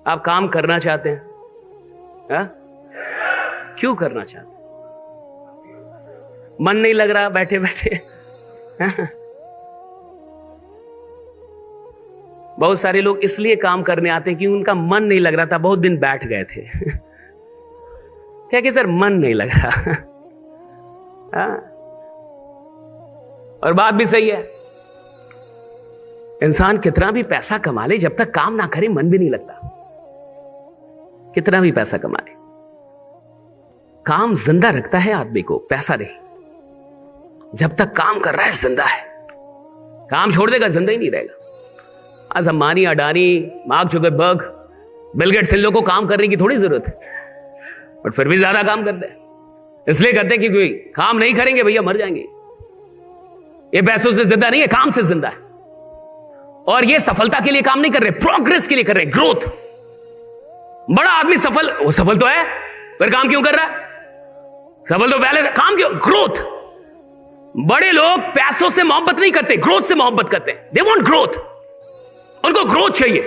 आप काम करना चाहते हैं? हा? क्यों करना चाहते हैं? मन नहीं लग रहा बैठे बैठे? बहुत सारे लोग इसलिए काम करने आते हैं कि उनका मन नहीं लग रहा था, बहुत दिन बैठ गए थे। क्या कि सर मन नहीं लग रहा। हाँ? और बात भी सही है, इंसान कितना भी पैसा कमा ले, जब तक काम ना करे मन भी नहीं लगता। कितना भी पैसा कमा ले, काम जिंदा रखता है आदमी को, पैसा नहीं। जब तक काम कर रहा है जिंदा है, काम छोड़ देगा जिंदा ही नहीं रहेगा। आज Ambani, Adani, Mark Zuckerberg, Bill Gates, इन लोगों को काम करने की थोड़ी जरूरत है, बट फिर भी ज्यादा काम करते हैं। इसलिए करते हैं कि कोई काम नहीं करेंगे भैया मर जाएंगे। ये पैसों से जिंदा नहीं है, काम से जिंदा है। और ये सफलता के लिए काम नहीं कर रहे, प्रोग्रेस के लिए कर रहे, ग्रोथ। बड़ा आदमी सफल, वो सफल तो है, फिर काम क्यों कर रहा है? सफल तो पहले था, काम क्यों? ग्रोथ। बड़े लोग पैसों से मोहब्बत नहीं करते, ग्रोथ से मोहब्बत करते हैं। दे वांट ग्रोथ, उनको ग्रोथ चाहिए।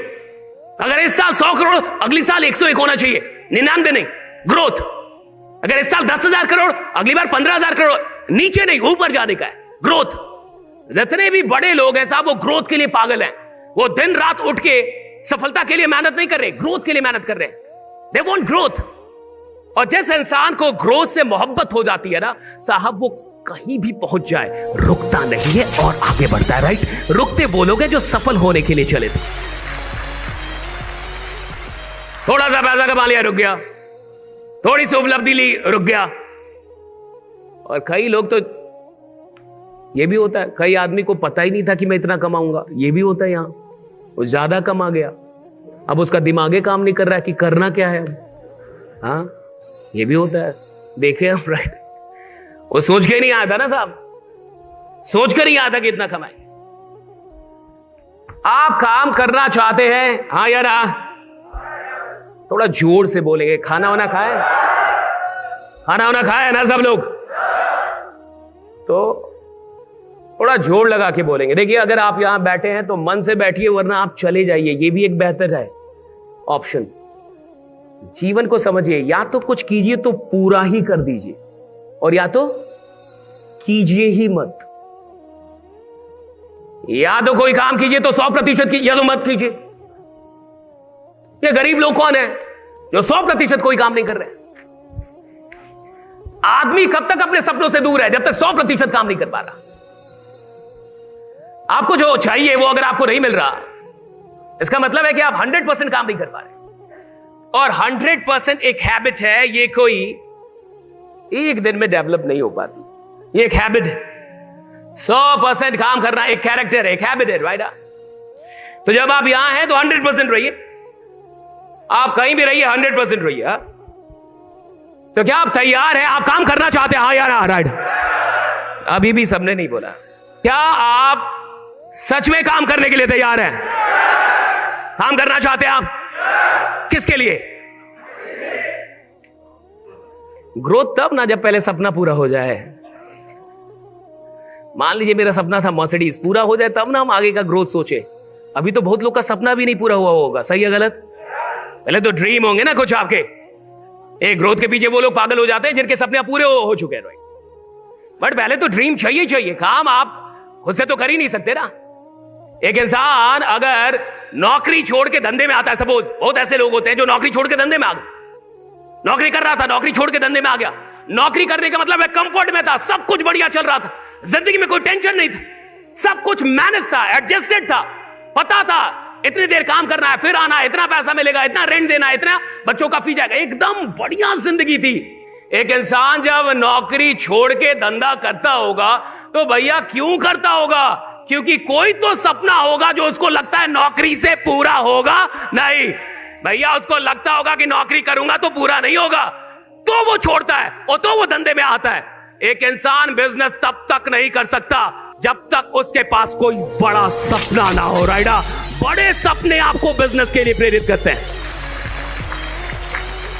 अगर इस साल 100 करोड़, अगली साल 101 होना चाहिए, 99 नहीं, ग्रोथ। अगर इस साल 10,000 करोड़, अगली बार 15,000 करोड़, नीचे नहीं ऊपर जाने का है, ग्रोथ। जितने भी बड़े लोग हैं साहब, वो ग्रोथ के लिए पागल हैं। वो दिन रात उठ के सफलता के लिए मेहनत नहीं कर रहे, ग्रोथ के लिए मेहनत कर रहे हैं। They want growth. और जिस इंसान को ग्रोथ से मोहब्बत हो जाती है ना साहब, वो कहीं भी पहुंच जाए रुकता नहीं है और आगे बढ़ता है। राइट? रुकते वो लोग हैं जो सफल होने के लिए चले थे। थोड़ा सा पैसा कमा लिया, रुक गया। थोड़ी सी उपलब्धि ली, रुक गया। और कई लोग तो ये भी होता है, कई आदमी को पता ही नहीं था कि मैं इतना कमाऊंगा, ये भी होता है। यहां वो ज्यादा कमा गया, अब उसका दिमागे काम नहीं कर रहा है कि करना क्या है अब। हाँ, ये भी होता है, देखे हम। राइट? वो सोच के नहीं आया था ना साहब, सोच कर नहीं आया था कि इतना कमाए। आप काम करना चाहते हैं? हाँ या ना? थोड़ा जोर से बोलेंगे। खाना वाना खाए? खाना वाना खाए ना सब लोग? तो थोड़ा जोर लगा के बोलेंगे। देखिए, अगर आप यहां बैठे हैं तो मन से बैठिए, वरना आप चले जाइए, ये भी एक बेहतर है ऑप्शन। जीवन को समझिए, या तो कुछ कीजिए तो पूरा ही कर दीजिए, और या तो कीजिए ही मत। या तो कोई काम कीजिए तो 100% की, या तो मत कीजिए। ये गरीब लोग कौन है जो 100% कोई काम नहीं कर रहे? आदमी कब तक अपने सपनों से दूर है? जब तक 100% काम नहीं कर पा रहा। आपको जो चाहिए वो अगर आपको नहीं मिल रहा, इसका मतलब है कि आप 100% काम नहीं कर पा रहे। और 100% एक हैबिट है, ये कोई एक दिन में डेवलप नहीं हो पाती। ये एक हैबिट है। 100% काम करना एक कैरेक्टर है, एक हैबिट है। राइट? तो जब आप यहां हैं तो 100% रहिए, आप कहीं भी रहिए, 100% रहिए। तो क्या आप तैयार हैं? आप काम करना चाहते हैं? हाँ या ना? राइट? अभी भी सबने नहीं बोला। क्या आप सच में काम करने के लिए तैयार हैं? काम करना चाहते हैं आप? किसके लिए? ग्रोथ तब ना जब पहले सपना पूरा हो जाए। मान लीजिए मेरा सपना था मर्सिडीज, पूरा हो जाए तब ना हम आगे का ग्रोथ सोचे। अभी तो बहुत लोग का सपना भी नहीं पूरा हुआ होगा। सही है गलत? पहले तो ड्रीम होंगे ना कुछ आपके। एक ग्रोथ के पीछे वो लोग पागल हो जाते हैं जिनके सपने पूरे हो चुके हैं। बट पहले तो ड्रीम चाहिए। काम आप खुद से तो कर ही नहीं सकते ना। एक इंसान अगर नौकरी छोड़ के धंधे में आता है, सपोज बहुत ऐसे लोग होते हैं जो नौकरी छोड़ के धंधे में आ गए। नौकरी कर रहा था, नौकरी छोड़ के धंधे में आ गया। नौकरी करने का मतलब है कंफर्ट में था, सब कुछ बढ़िया चल रहा था, जिंदगी में कोई टेंशन नहीं था, सब कुछ मैनेज था, एडजस्टेड था, पता था इतनी देर काम करना है, फिर आना है, इतना पैसा मिलेगा, इतना रेंट देना है, इतना बच्चों का फी जाएगा, एकदम बढ़िया जिंदगी थी। एक इंसान जब नौकरी छोड़ के धंधा करता होगा तो भैया क्यों करता होगा? क्योंकि कोई तो सपना होगा जो उसको लगता है नौकरी से पूरा होगा। नहीं भैया, उसको लगता होगा कि नौकरी करूंगा तो पूरा नहीं होगा, तो वो छोड़ता है और तो वो धंधे में आता है। एक इंसान बिजनेस तब तक नहीं कर सकता जब तक उसके पास कोई बड़ा सपना ना हो। राइडा? बड़े सपने आपको बिजनेस के लिए प्रेरित करते हैं।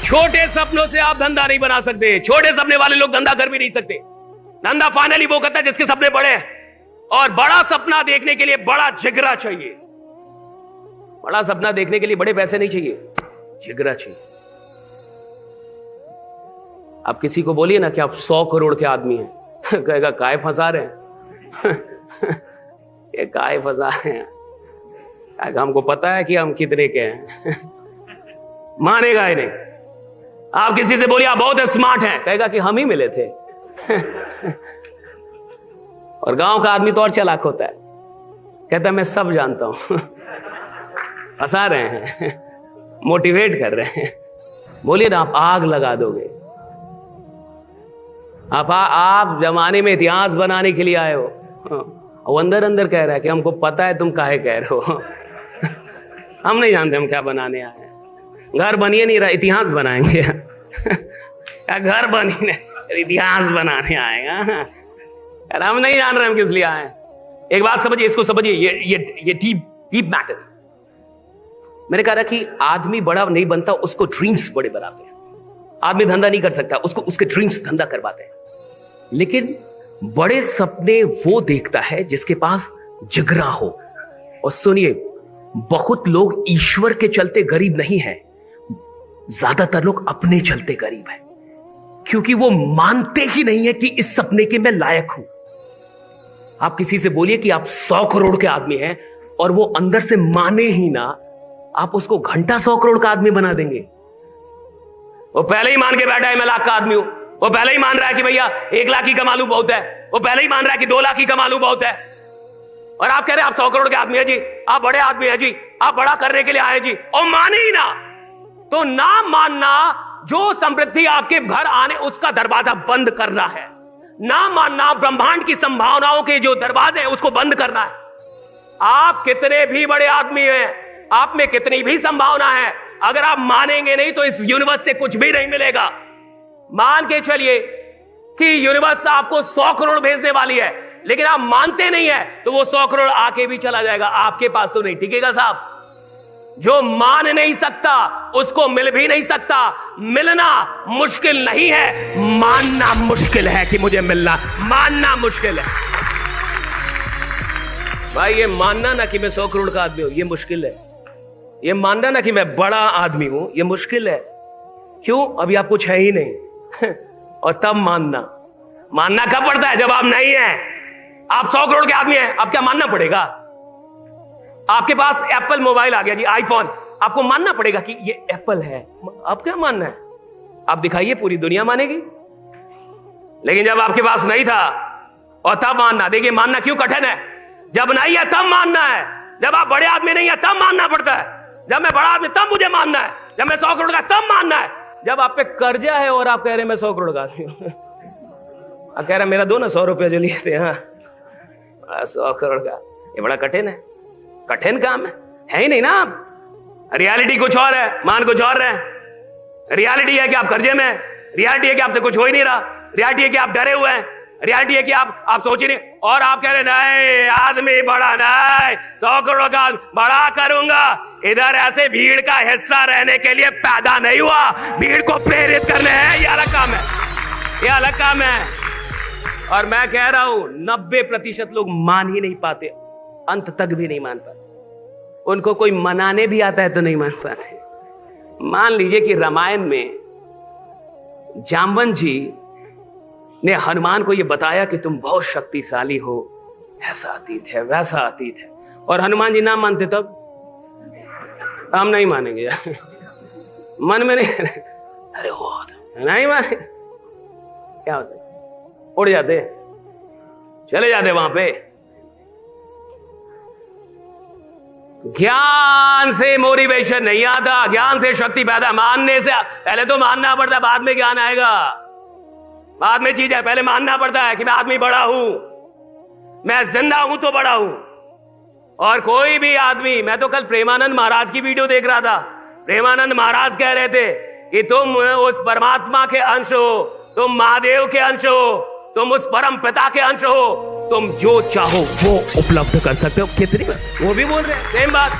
छोटे सपनों से आप धंधा नहीं बना सकते। छोटे सपने वाले लोग धंधा कर भी नहीं सकते। धंधा फाइनली वो करता है जिसके सपने बड़े हैं। और बड़ा सपना देखने के लिए बड़ा जिगरा चाहिए। बड़ा सपना देखने के लिए बड़े पैसे नहीं चाहिए। जिगरा चाहिए। आप किसी को बोलिए ना कि आप 100 करोड़ के आदमी हैं, कहेगा काय फंसा रहे हैं ये काय फंसा रहे हैं, हमको पता है कि हम कितने के हैं मानेगा ही नहीं। आप किसी से बोलिए आप बहुत स्मार्ट हैं, कहेगा कि हम ही मिले थे और गांव का आदमी तो और चालाक होता है, कहता है मैं सब जानता हूं हंसा रहे हैं मोटिवेट कर रहे हैं। बोलिए ना आप आग लगा दोगे। आप जमाने में इतिहास बनाने के लिए आए हो, वो अंदर अंदर कह रहा है कि हमको पता है तुम काहे कह रहे हो हम नहीं जानते हम क्या बनाने आए हैं। घर बनिए नहीं रहा, इतिहास बनाएंगे या घर बनी नहीं, इतिहास बनाने आएगा यार। हम नहीं जान रहे हम किस लिए आए। एक बात समझिए, इसको समझिए, ये डीप मैटर। मैंने कहा कि आदमी बड़ा नहीं बनता, उसको ड्रीम्स बड़े बनाते हैं। आदमी धंधा नहीं कर सकता, उसको उसके ड्रीम्स धंधा करवाते हैं। लेकिन बड़े सपने वो देखता है जिसके पास जिगरा हो। और सुनिए, बहुत लोग ईश्वर के चलते गरीब नहीं है, ज्यादातर लोग अपने चलते गरीब है, क्योंकि वो मानते ही नहीं है कि इस सपने के मैं लायक हूं। आप किसी से बोलिए कि आप 100 करोड़ के आदमी हैं और वो अंदर से माने ही ना, आप उसको घंटा 100 करोड़ का आदमी बना देंगे। वो पहले ही मान के बैठा है मैं लाख का आदमी हूं, वो पहले ही मान रहा है कि भैया 1 लाख की कमा लूं बहुत है, वो पहले ही मान रहा है कि 2 लाख की कमा लूं बहुत है। और आप कह रहे हैं आप 100 करोड़ के आदमी है जी, आप बड़े आदमी है जी, आप बड़ा करने के लिए आए जी, और माने ही ना। तो ना मानना, जो समृद्धि आपके घर आने उसका दरवाजा बंद करना है। ना मानना, ब्रह्मांड की संभावनाओं के जो दरवाजे हैं उसको बंद करना है। आप कितने भी बड़े आदमी हैं, आप में कितनी भी संभावना है, अगर आप मानेंगे नहीं तो इस यूनिवर्स से कुछ भी नहीं मिलेगा। मान के चलिए कि यूनिवर्स आपको 100 करोड़ भेजने वाली है, लेकिन आप मानते नहीं है तो वो 100 करोड़ आके भी चला जाएगा, आपके पास तो नहीं टिकेगा साहब। जो मान नहीं सकता उसको मिल भी नहीं सकता। मिलना मुश्किल नहीं है, मानना मुश्किल है कि मुझे मिलना, मानना मुश्किल है भाई। ये मानना ना कि मैं 100 करोड़ का आदमी हूं, ये मुश्किल है। ये मानना ना कि मैं बड़ा आदमी हूं, ये मुश्किल है। क्यों? अभी आप कुछ है ही नहीं और तब मानना कब पड़ता है? जब आप नहीं है। आप 100 करोड़ के आदमी हैं, अब क्या मानना पड़ेगा? आपके पास एप्पल मोबाइल आ गया जी, आईफोन, आपको मानना पड़ेगा कि ये एप्पल है। अब क्या मानना है? आप दिखाइए, पूरी दुनिया मानेगी। लेकिन जब आपके पास नहीं था और तब मानना, देखिए मानना क्यों कठिन है। जब नहीं है तब मानना है, जब आप बड़े आदमी नहीं है तब मानना पड़ता है। जब मैं बड़ा आदमी तब मुझे मानना है, जब मैं 100 करोड़ का तब मानना है। जब आप पे कर्जा है और आप कह रहे हैं मैं 100 करोड़ का आदमी हूं, आप कह रहे मेरा दो ना 100 रुपया जो लिए थे, हाँ 100 करोड़ का, ये बड़ा कठिन है, कठिन काम है ही नहीं ना। आप रियलिटी कुछ और है, मान कुछ और है। रियलिटी है कि आप कर्जे में हैं, रियलिटी है कि आपसे कुछ हो ही नहीं रहा, रियलिटी है कि आप डरे हुए हैं, रियलिटी है कि आप सोच ही नहीं। और आप कह रहे नहीं आदमी बड़ा नहीं, 100 करोड़ का बड़ा करूंगा। इधर ऐसे भीड़ का हिस्सा रहने के लिए पैदा नहीं हुआ, भीड़ को प्रेरित करने हैं, ये अलग काम है, ये अलग काम है। और मैं कह रहा हूं 90% लोग मान ही नहीं पाते, अंत तक भी नहीं मान पाते। उनको कोई मनाने भी आता है तो नहीं मान पाते। मान लीजिए कि रामायण में जामवंत जी ने हनुमान को यह बताया कि तुम बहुत शक्तिशाली हो, ऐसा अतीत है वैसा अतीत है, और हनुमान जी ना मानते तब हम नहीं मानेंगे मन में नहीं, अरे हो नहीं माने, क्या होता है, उड़ जाते, चले जाते वहां पे। ज्ञान से मोटिवेशन नहीं आता, ज्ञान से शक्ति पैदा, मानने से। पहले तो मानना पड़ता है, बाद में ज्ञान आएगा। बाद में चीज है, पहले मानना पड़ता है कि मैं आदमी बड़ा हूं, मैं जिंदा हूं तो बड़ा हूं। और कोई भी आदमी, मैं तो कल प्रेमानंद महाराज की वीडियो देख रहा था, प्रेमानंद महाराज कह रहे थे कि तुम उस परमात्मा के अंश हो, तुम महादेव के अंश हो, तुम उस परम पिता के अंश हो, तुम जो चाहो वो उपलब्ध कर सकते हो। कितनी बार वो भी बोल रहे हैं सेम बात।